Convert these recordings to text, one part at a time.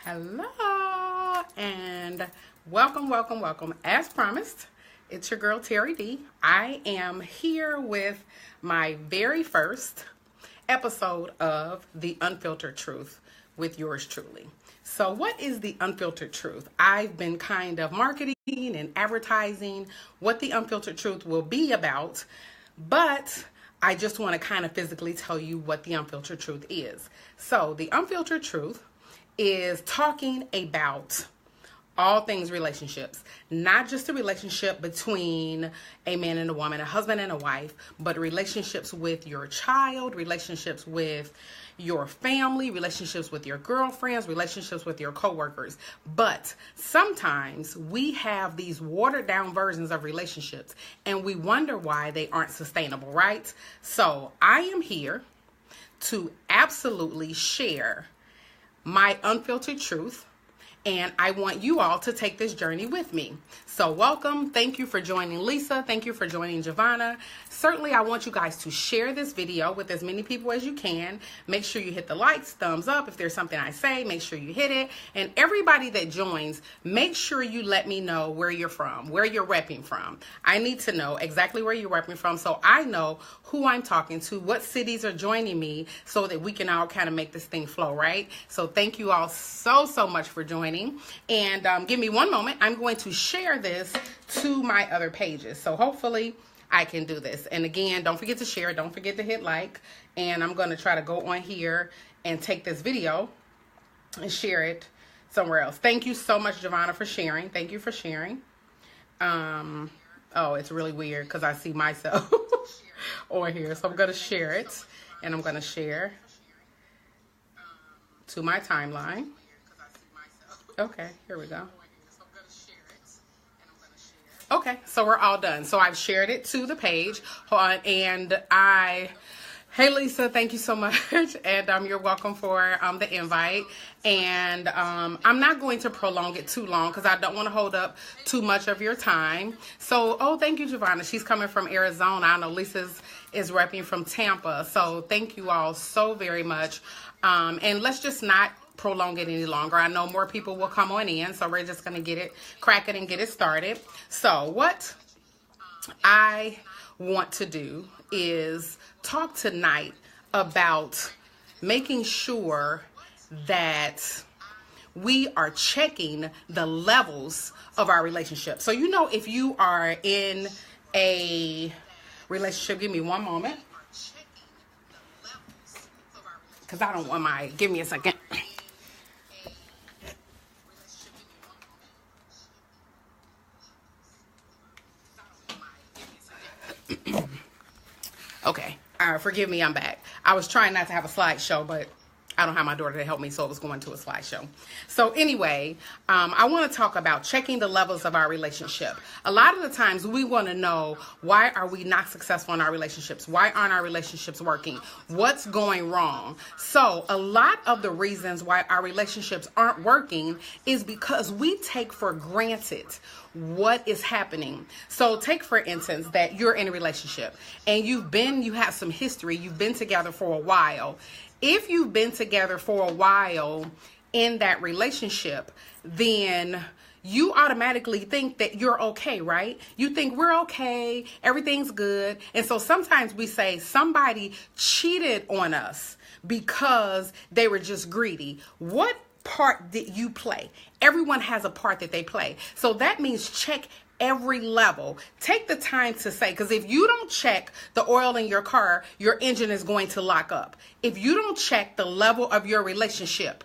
Hello and welcome. As promised, it's your girl Terry D. I am here with my very first episode of The Unfiltered Truth with yours truly. So what is The Unfiltered Truth? I've been kind of marketing and advertising what The Unfiltered Truth will be about, but I just want to kind of physically tell you what The Unfiltered Truth is. So The Unfiltered Truth is talking about all things relationships, not just a relationship between a man and a woman, a husband and a wife, but relationships with your child, relationships with your family, relationships with your girlfriends, relationships with your coworkers. But sometimes we have these watered down versions of relationships and we wonder why they aren't sustainable, right? So I am here to absolutely share my unfiltered truth, and I want you all to take this journey with me. So welcome. Thank you for joining Lisa. Thank you for joining Giovanna. Certainly, I want you guys to share this video with as many people as you can. Make sure you hit the likes, thumbs up. If there's something I say, make sure you hit it. And everybody that joins, make sure you let me know where you're from, where you're repping from. I need to know exactly where you're repping from so I know who I'm talking to, what cities are joining me, so that we can all kind of make this thing flow, right? So thank you all so much for joining. And give me one moment. I'm going to share this to my other pages. So hopefully I can do this. And again, don't forget to share. Don't forget to hit like. And I'm going to try to go on here and take this video and share it somewhere else. Thank you so much, Giovanna, for sharing. Thank you for sharing. Oh, it's really weird because I see myself on here. So I'm going to share it. And I'm going to share to my timeline. Okay, here we go. Okay, so we're all done. So I've shared it to the page. And hey Lisa, thank you so much. And you're welcome for the invite. And I'm not going to prolong it too long because I don't want to hold up too much of your time. So, thank you, Giovanna. She's coming from Arizona. I know Lisa is repping from Tampa. So thank you all so very much. And let's just not prolong it any longer. I know more people will come on in, so we're just going to get it cracking and get it started. So what I want to do is talk tonight about making sure that we are checking the levels of our relationship. So, you know, if you are in a relationship, give me one moment, because I don't want give me a second. Okay, forgive me, I'm back. I was trying not to have a slideshow, but I don't have my daughter to help me, so it was going to a slideshow. So anyway, I want to talk about checking the levels of our relationship. A lot of the times we want to know, why are we not successful in our relationships? Why aren't our relationships working? What's going wrong? So a lot of the reasons why our relationships aren't working is because we take for granted what is happening. So take, for instance, that you're in a relationship and you have some history, you've been together for a while. If you've been together for a while in that relationship, then you automatically think that you're okay, right? You think we're okay, everything's good. And so sometimes we say somebody cheated on us because they were just greedy. What part did you play? Everyone has a part that they play. So that means check every level. Take the time to say, because if you don't check the oil in your car, your engine is going to lock up. If you don't check the level of your relationship,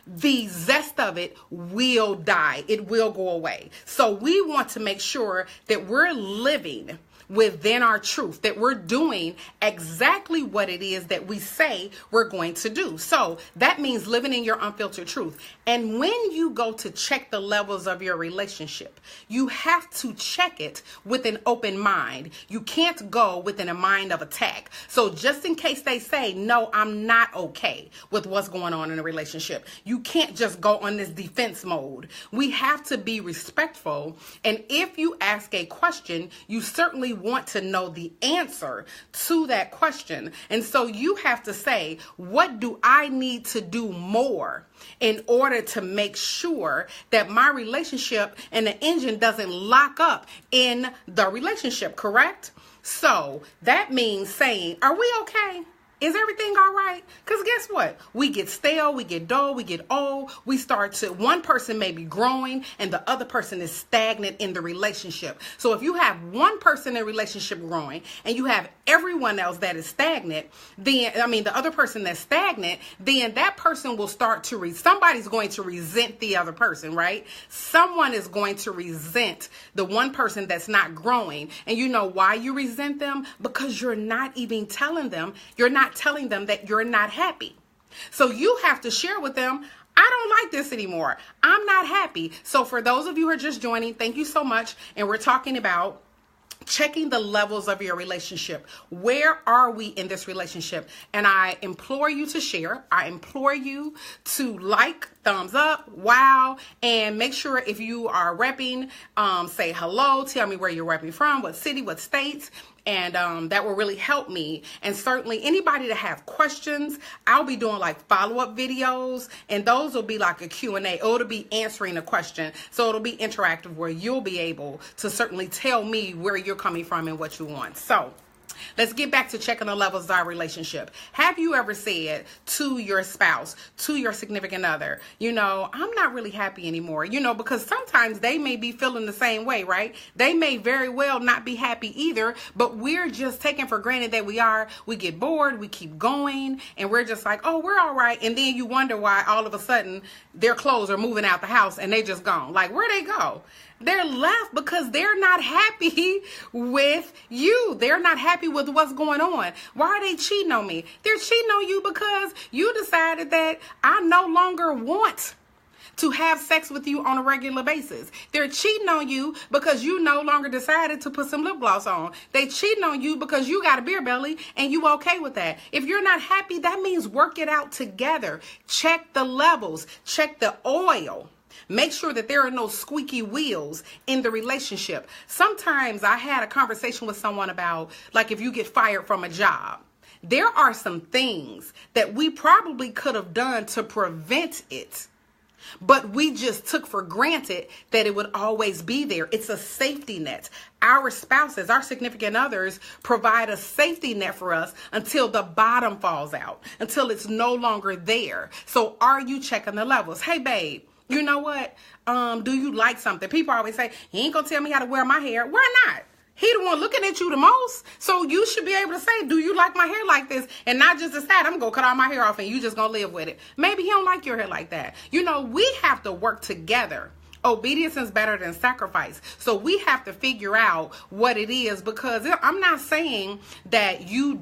the zest of it will die. It will go away. So we want to make sure that we're living within our truth, that we're doing exactly what it is that we say we're going to do. So that means living in your unfiltered truth. And when you go to check the levels of your relationship, you have to check it with an open mind. You can't go within a mind of attack. So just in case they say, no, I'm not okay with what's going on in a relationship, you can't just go on this defense mode. We have to be respectful. And if you ask a question, you certainly want to know the answer to that question. And so you have to say, what do I need to do more in order to make sure that my relationship and the engine doesn't lock up in the relationship, correct? So that means saying, are we okay? Is everything all right? Because guess what? We get stale, we get dull, we get old. One person may be growing and the other person is stagnant in the relationship. So if you have one person in a relationship growing and you have everyone else that is stagnant, the other person that's stagnant, then that person will start to somebody's going to resent the other person, right? Someone is going to resent the one person that's not growing. And you know why you resent them? Because you're not even telling them, telling them that you're not happy. So you have to share with them, I don't like this anymore. I'm not happy. So for those of you who are just joining, thank you so much. And we're talking about checking the levels of your relationship. Where are we in this relationship? And I implore you to share. I implore you to like, thumbs up, wow, and make sure if you are repping, say hello, tell me where you're repping from, what city, what states. And that will really help me. And certainly anybody that have questions, I'll be doing like follow-up videos, and those will be like a Q&A. It'll be answering a question. So it'll be interactive where you'll be able to certainly tell me where you're coming from and what you want. So let's get back to checking the levels of our relationship. Have you ever said to your spouse, to your significant other, I'm not really happy anymore, because sometimes they may be feeling the same way, right? They may very well not be happy either, but we're just taking for granted that we are. We get bored, we keep going, and we're just like, oh, we're all right. And then you wonder why all of a sudden their clothes are moving out the house and they just gone. Like, where'd they go? They're left because they're not happy with you. They're not happy with what's going on. Why are they cheating on me? They're cheating on you because you decided that I no longer want to have sex with you on a regular basis. They're cheating on you because you no longer decided to put some lip gloss on. They cheating on you because you got a beer belly and you okay with that. If you're not happy, that means work it out together. Check the levels, check the oil. Make sure that there are no squeaky wheels in the relationship. Sometimes I had a conversation with someone about, like, if you get fired from a job, there are some things that we probably could have done to prevent it, but we just took for granted that it would always be there. It's a safety net. Our spouses, our significant others, provide a safety net for us until the bottom falls out, until it's no longer there. So are you checking the levels? Hey, babe. You know what? Do you like something? People always say, he ain't gonna tell me how to wear my hair. Why not? He the one looking at you the most. So you should be able to say, do you like my hair like this? And not just decide, I'm gonna cut all my hair off and you just gonna live with it. Maybe he don't like your hair like that. We have to work together. Obedience is better than sacrifice. So we have to figure out what it is, because I'm not saying that you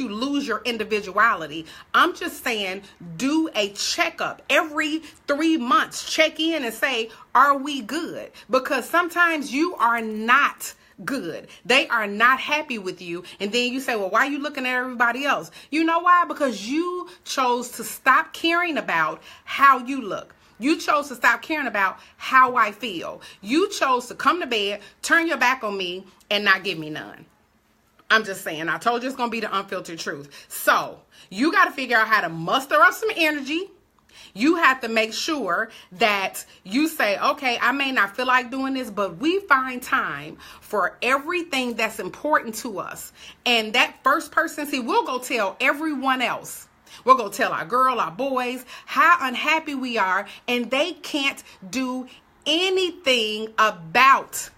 lose your individuality. I'm just saying do a checkup every 3 months. Check in and say, are we good? Because sometimes you are not good. They are not happy with you. And then you say, well, why are you looking at everybody else? You know why? Because you chose to stop caring about how you look. You chose to stop caring about how I feel. You chose to come to bed, turn your back on me, and not give me none. I'm just saying, I told you it's going to be the unfiltered truth. So you got to figure out how to muster up some energy. You have to make sure that you say, okay, I may not feel like doing this, but we find time for everything that's important to us. And that first person, we'll go tell everyone else. We'll go tell our girl, our boys, how unhappy we are, and they can't do anything about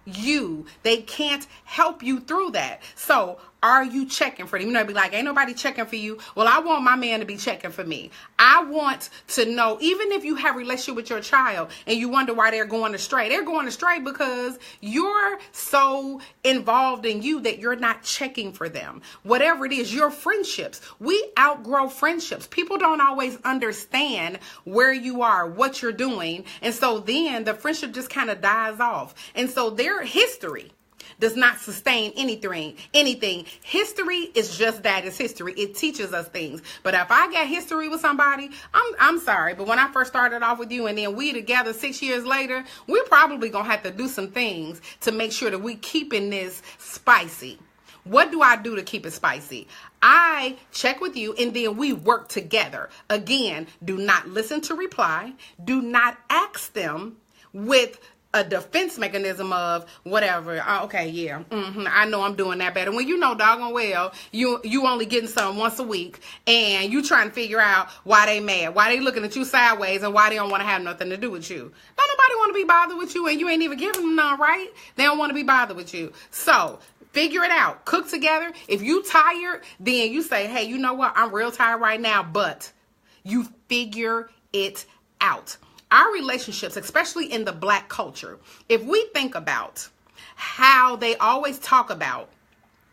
you. They can't help you through that. So are you checking for them? Be like, ain't nobody checking for you. Well, I want my man to be checking for me. I want to know, even if you have a relationship with your child and you wonder why they're going astray, they're going astray because you're so involved in you that you're not checking for them. Whatever it is, your friendships, we outgrow friendships. People don't always understand where you are, what you're doing. And so then the friendship just kind of dies off. And so their history does not sustain anything. History is just that. It's history. It teaches us things. But if I got history with somebody, I'm sorry. But when I first started off with you and then we together 6 years later, we're probably going to have to do some things to make sure that we keeping this spicy. What do I do to keep it spicy? I check with you and then we work together. Again, do not listen to reply. Do not ask them with a defense mechanism of whatever. Okay, yeah, I know I'm doing that better. When you know doggone well you only getting something once a week and you trying to figure out why they mad, why they looking at you sideways, and why they don't want to have nothing to do with you. Don't nobody want to be bothered with you, and you ain't even giving them none, right? They don't want to be bothered with you. So figure it out. Cook together. If you tired, then you say, hey, you know what? I'm real tired right now, but you figure it out. Our relationships, especially in the Black culture, if we think about how they always talk about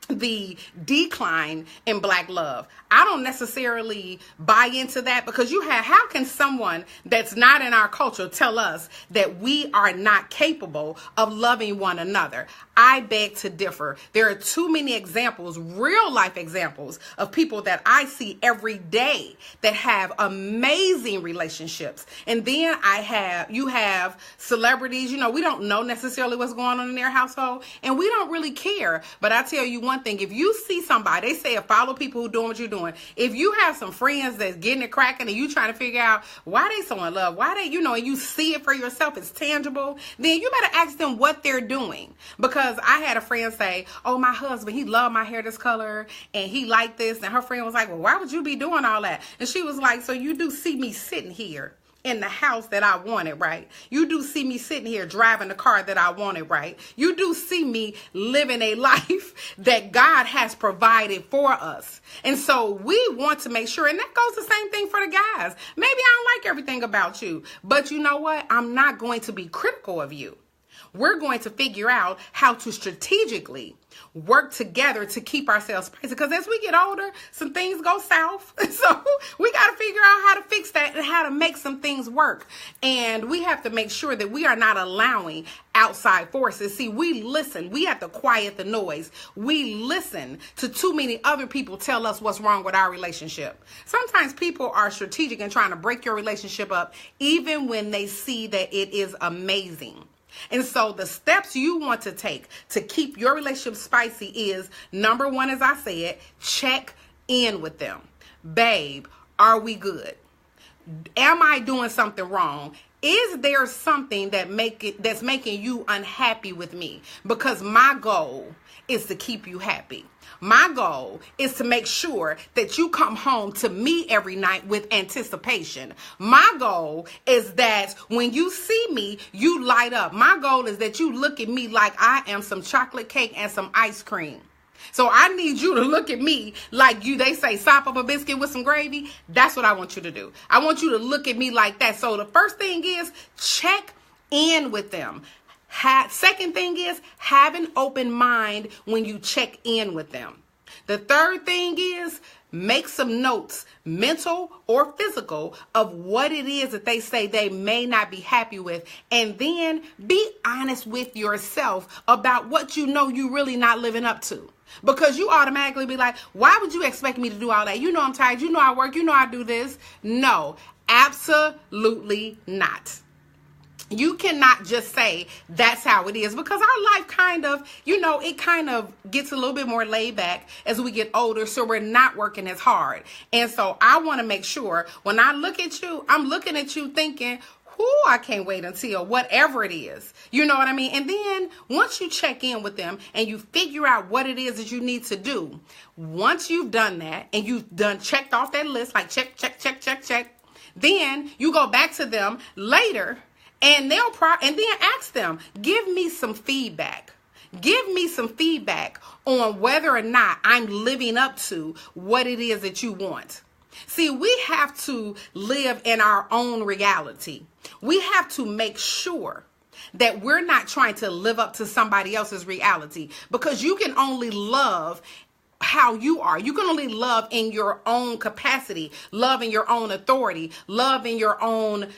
the decline in Black love, I don't necessarily buy into that, because how can someone that's not in our culture tell us that we are not capable of loving one another? I beg to differ. There are too many examples, real life examples, of people that I see every day that have amazing relationships. And then you have celebrities, we don't know necessarily what's going on in their household, and we don't really care. But I tell you one thing, if you see somebody, they say follow people who doing what you're doing. If you have some friends that's getting it cracking and you trying to figure out why they so in love, why they, and you see it for yourself, it's tangible, then you better ask them what they're doing. Because I had a friend say, oh, my husband, he loved my hair this color and he liked this. And her friend was like, well, why would you be doing all that? And she was like, so you do see me sitting here in the house that I wanted, right? You do see me sitting here driving the car that I wanted, right? You do see me living a life that God has provided for us. And so we want to make sure, and that goes the same thing for the guys. Maybe I don't like everything about you, but you know what? I'm not going to be critical of you. We're going to figure out how to strategically work together to keep ourselves spicy. Because as we get older, some things go south. So we got to figure out how to fix that and how to make some things work. And we have to make sure that we are not allowing outside forces. See, we listen. We have to quiet the noise. We listen to too many other people tell us what's wrong with our relationship. Sometimes people are strategic in trying to break your relationship up, even when they see that it is amazing. And so the steps you want to take to keep your relationship spicy is, number one, as I said, check in with them. Babe, are we good? Am I doing something wrong? Is there something that's making you unhappy with me? Because my goal is to keep you happy. My goal is to make sure that you come home to me every night with anticipation. My goal is that when you see me, you light up. My goal is that you look at me like I am some chocolate cake and some ice cream. So I need you to look at me like they say, sop up a biscuit with some gravy. That's what I want you to do. I want you to look at me like that. So the first thing is check in with them. Second thing is have an open mind when you check in with them. The third thing is make some notes, mental or physical, of what it is that they say they may not be happy with. And then be honest with yourself about what you know you really not living up to. Because you automatically be like, why would you expect me to do all that? You know I'm tired. You know I work. You know I do this. No, absolutely not. You cannot just say that's how it is, because our life it kind of gets a little bit more laid back as we get older, so we're not working as hard. And so I want to make sure when I look at you, I'm looking at you thinking, I can't wait until whatever it is. You know what I mean? And then once you check in with them and you figure out what it is that you need to do, once you've done that and you've checked off that list, like check, then you go back to them later. And then ask them, give me some feedback. Give me some feedback on whether or not I'm living up to what it is that you want. See, we have to live in our own reality. We have to make sure that we're not trying to live up to somebody else's reality, because you can only love how you are. You can only love in your own capacity, love in your own authority, love in your own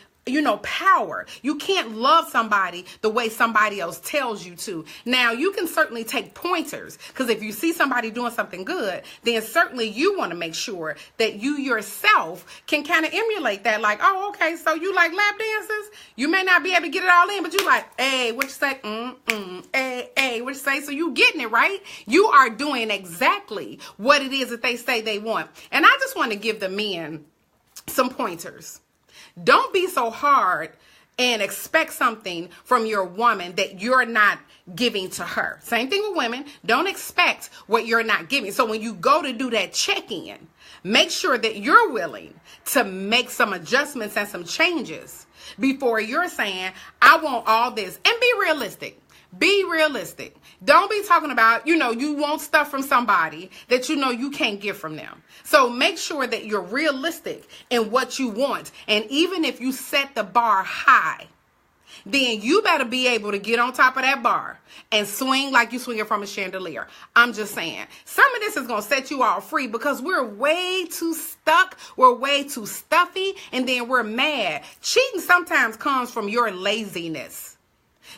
power. You can't love somebody the way somebody else tells you to. Now, you can certainly take pointers, because if you see somebody doing something good, then certainly you want to make sure that you yourself can kind of emulate that. Like, oh, okay, so you like lap dances? You may not be able to get it all in, but you like, hey, what you say? Hey, what you say? So you getting it, right? You are doing exactly what it is that they say they want. And I just want to give the men some pointers. Don't be so hard and expect something from your woman that you're not giving to her. Same thing with women. Don't expect what you're not giving. So when you go to do that check-in, make sure that you're willing to make some adjustments and some changes before you're saying, I want all this. And be realistic. Be realistic. Don't be talking about, you want stuff from somebody that you can't get from them. So make sure that you're realistic in what you want. And even if you set the bar high, then you better be able to get on top of that bar and swing like you swinging from a chandelier. I'm just saying, some of this is going to set you all free because we're way too stuck. We're way too stuffy. And then we're mad. Cheating sometimes comes from your laziness.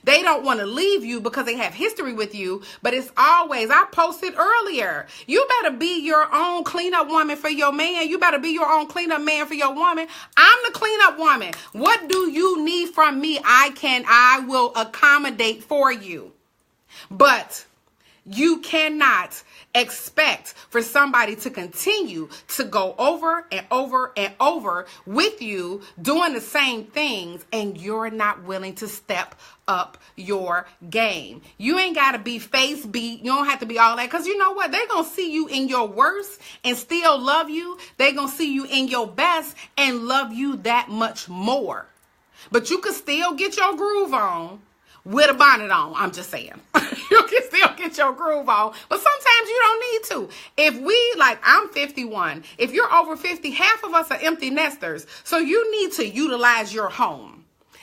They don't want to leave you because they have history with you, but it's always, I posted earlier, you better be your own cleanup woman for your man. You better be your own cleanup man for your woman. I'm the cleanup woman. What do you need from me? I will accommodate for you. But you cannot expect for somebody to continue to go over and over and over with you doing the same things and you're not willing to step up your game. You ain't got to be face beat. You don't have to be all that, because you know what? They're going to see you in your worst and still love you. They're going to see you in your best and love you that much more. But you can still get your groove on with a bonnet on. I'm just saying. You can still get your groove on, but sometimes you don't need to. If I'm 51. If you're over 50, half of us are empty nesters. So you need to utilize your home.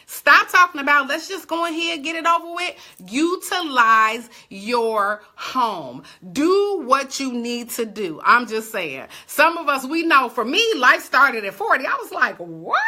Stop talking about, let's just go ahead and get it over with. Utilize your home. Do what you need to do. I'm just saying. Some of us, we know, for me, life started at 40. I was like, what?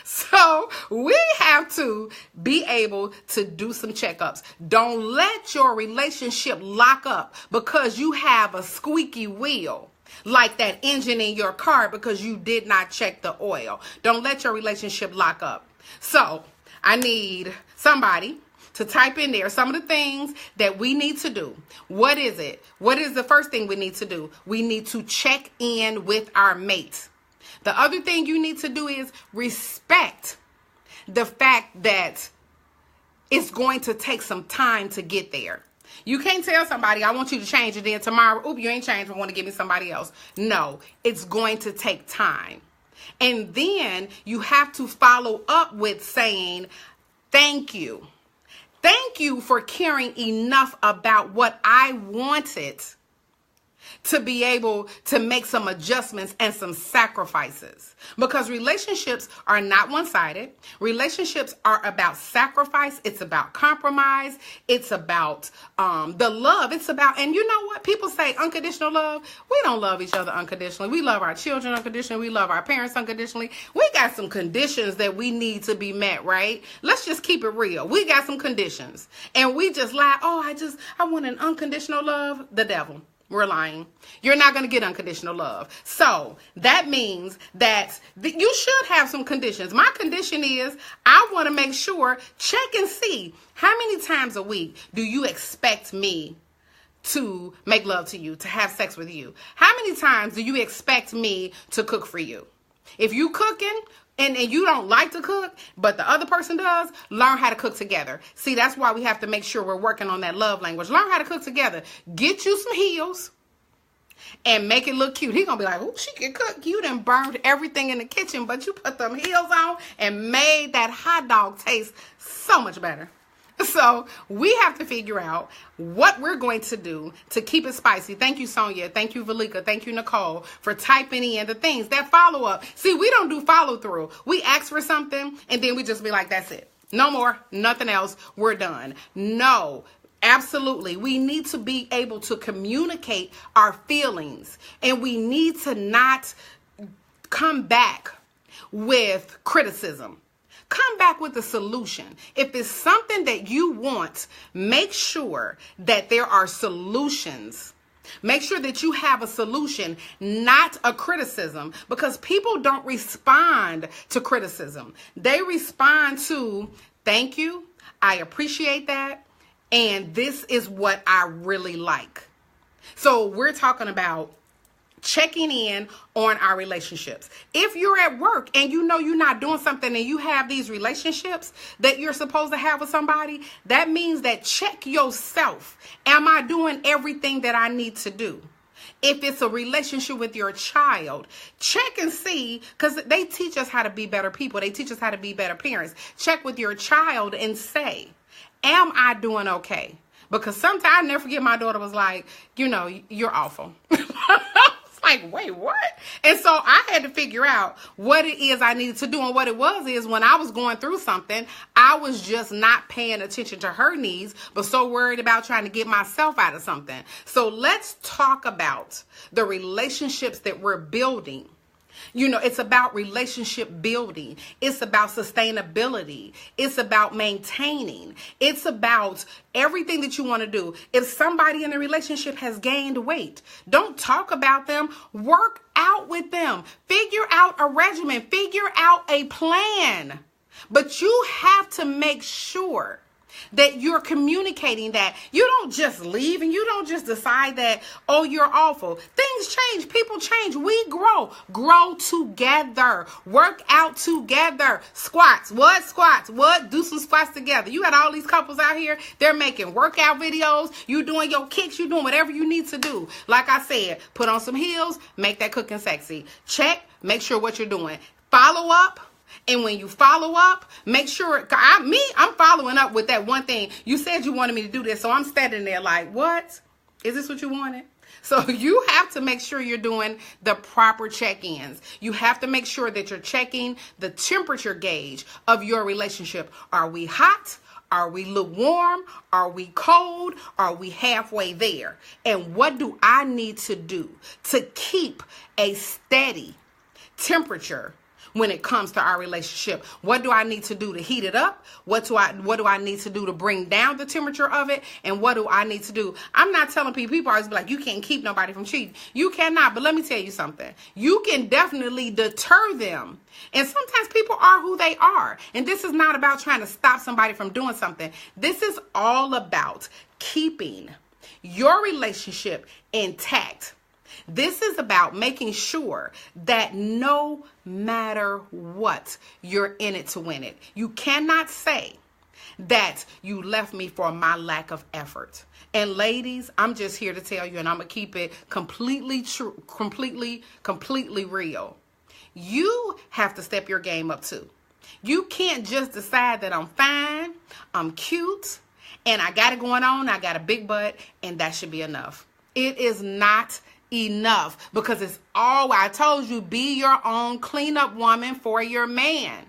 So we have to be able to do some checkups. Don't let your relationship lock up because you have a squeaky wheel, like that engine in your car, because you did not check the oil. Don't let your relationship lock up. So I need somebody to type in there some of the things that we need to do. What is it? What is the first thing we need to do? We need to check in with our mate. The other thing you need to do is respect the fact that it's going to take some time to get there. You can't tell somebody, I want you to change it, then tomorrow, oop, you ain't changed, I want to give me somebody else. No, it's going to take time. And then you have to follow up with saying, thank you. Thank you for caring enough about what I wanted to be able to make some adjustments and some sacrifices. Because relationships are not one-sided. Relationships are about sacrifice. It's about compromise. It's about the love. It's about, and you know what? People say unconditional love. We don't love each other unconditionally. We love our children unconditionally. We love our parents unconditionally. We got some conditions that we need to be met, right? Let's just keep it real. We got some conditions. And we just lie, I want an unconditional love. The devil. We're lying. You're not going to get unconditional love. So that means that you should have some conditions. My condition is I want to make sure, check and see, how many times a week do you expect me to make love to you, to have sex with you? How many times do you expect me to cook for you? If you cooking and you don't like to cook, but the other person does, learn how to cook together. See, that's why we have to make sure we're working on that love language. Learn how to cook together. Get you some heels and make it look cute. He gonna be like, oh, she can cook. You done burned everything in the kitchen, but you put them heels on and made that hot dog taste so much better. So we have to figure out what we're going to do to keep it spicy. Thank you, Sonia. Thank you, Valika. Thank you, Nicole, for typing in the things. That follow-up. See, we don't do follow-through. We ask for something, and then we just be like, that's it. No more, nothing else. We're done. No, absolutely. We need to be able to communicate our feelings, and we need to not come back with criticism. Come back with a solution. If it's something that you want, make sure that there are solutions. Make sure that you have a solution, not a criticism, because people don't respond to criticism. They respond to, thank you, I appreciate that, and this is what I really like. So we're talking about checking in on our relationships. If you're at work and you know you're not doing something and you have these relationships that you're supposed to have with somebody, that means that check yourself. Am I doing everything that I need to do? If it's a relationship with your child, check and see, because they teach us how to be better people. They teach us how to be better parents. Check with your child and say, am I doing okay? Because sometimes I never forget, my daughter was like, you're awful. Like, wait, what? And so I had to figure out what it is I needed to do. And what it was is when I was going through something, I was just not paying attention to her needs, but so worried about trying to get myself out of something. So let's talk about the relationships that we're building. It's about relationship building. It's about sustainability. It's about maintaining. It's about everything that you want to do. If somebody in a relationship has gained weight, don't talk about them. Work out with them. Figure out a regimen. Figure out a plan. But you have to make sure that you're communicating that. You don't just leave and you don't just decide that, oh, you're awful. Things change. People change. We grow. Grow together. Work out together. Squats. What? Squats. What? Do some squats together. You got all these couples out here. They're making workout videos. You doing your kicks. You doing whatever you need to do. Like I said, put on some heels. Make that cooking sexy. Check. Make sure what you're doing. Follow up. And when you follow up, make sure, I'm following up with that one thing. You said you wanted me to do this, so I'm standing there like, what? Is this what you wanted? So you have to make sure you're doing the proper check-ins. You have to make sure that you're checking the temperature gauge of your relationship. Are we hot? Are we lukewarm? Are we cold? Are we halfway there? And what do I need to do to keep a steady temperature when it comes to our relationship? What do I need to do to heat it up? What do I need to do to bring down the temperature of it? And what do I need to do? I'm not telling people always be like, you can't keep nobody from cheating. You cannot. But let me tell you something. You can definitely deter them. And sometimes people are who they are. And this is not about trying to stop somebody from doing something. This is all about keeping your relationship intact. This is about making sure that no matter what, you're in it to win it. You cannot say that you left me for my lack of effort. And ladies, I'm just here to tell you, and I'm going to keep it completely true, completely real. You have to step your game up too. You can't just decide that I'm fine, I'm cute, and I got it going on, I got a big butt, and that should be enough. It is not enough, because it's all, I told you, be your own cleanup woman for your man.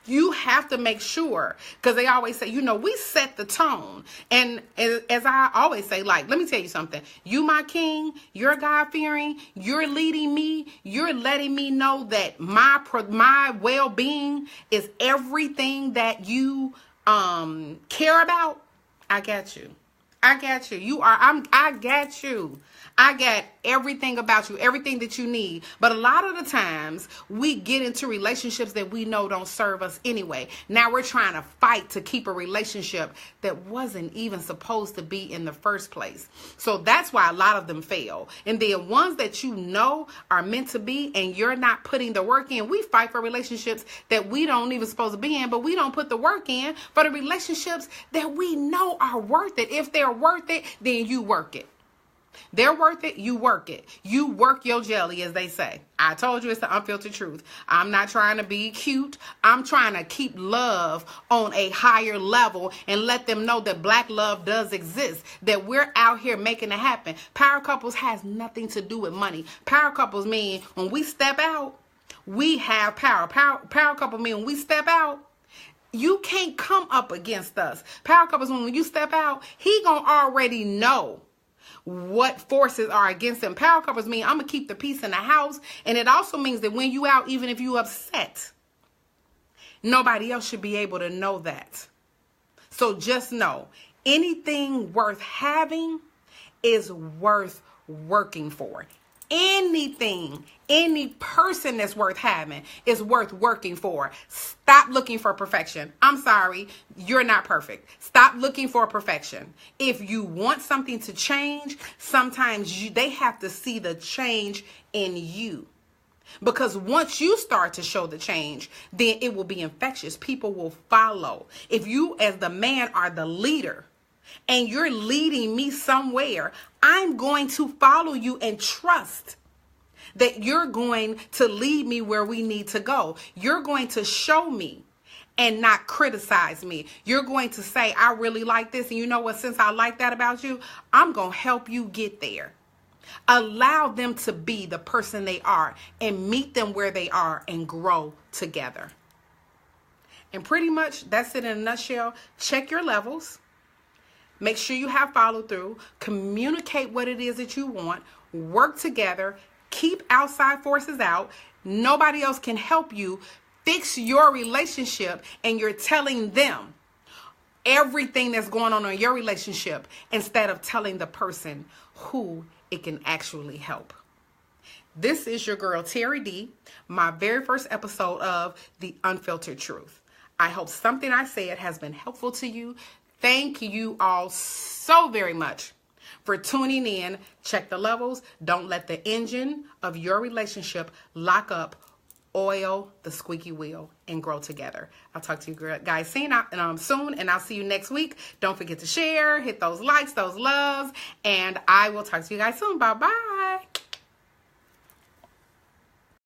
You have to make sure, because they always say, we set the tone. And as I always say, like, let me tell you something. You, my king, you're God-fearing, you're leading me, you're letting me know that my well-being is everything that you care about. I got you. I got you. I got you. I got everything about you, everything that you need. But a lot of the times we get into relationships that we know don't serve us anyway. Now we're trying to fight to keep a relationship that wasn't even supposed to be in the first place. So that's why a lot of them fail. And the ones that you know are meant to be and you're not putting the work in, we fight for relationships that we don't even supposed to be in, but we don't put the work in for the relationships that we know are worth it. If they're worth it, then you work it. They're worth it, you work it. You work your jelly, as they say. I told you, it's the unfiltered truth. I'm not trying to be cute. I'm trying to keep love on a higher level and let them know that black love does exist, that we're out here making it happen. Power couples has nothing to do with money. Power couples mean when we step out, we have power. Power couple mean when we step out, you can't come up against us. Power couples, when you step out, he gonna already know what forces are against him. Power couples mean I'm going to keep the peace in the house. And it also means that when you out, even if you upset, Nobody else should be able to know that. So just know, anything worth having is worth working for. Anything, any person that's worth having is worth working for. Stop looking for perfection. I'm sorry, you're not perfect. Stop looking for perfection. If you want something to change, sometimes they have to see the change in you. Because once you start to show the change, then it will be infectious. People will follow. If you as the man are the leader, and you're leading me somewhere, I'm going to follow you and trust that you're going to lead me where we need to go. You're going to show me and not criticize me. You're going to say, I really like this. And you know what? Since I like that about you, I'm going to help you get there. Allow them to be the person they are and meet them where they are and grow together. And pretty much that's it in a nutshell. Check your levels. Make sure you have follow through, communicate what it is that you want, work together, keep outside forces out. Nobody else can help you fix your relationship, and you're telling them everything that's going on in your relationship instead of telling the person who it can actually help. This is your girl, Terry D, my very first episode of The Unfiltered Truth. I hope something I said has been helpful to you. Thank you all so very much for tuning in. Check the levels. Don't let the engine of your relationship lock up. Oil the squeaky wheel and grow together. I'll talk to you guys soon, and I'll see you next week. Don't forget to share, hit those likes, those loves, and I will talk to you guys soon. Bye-bye.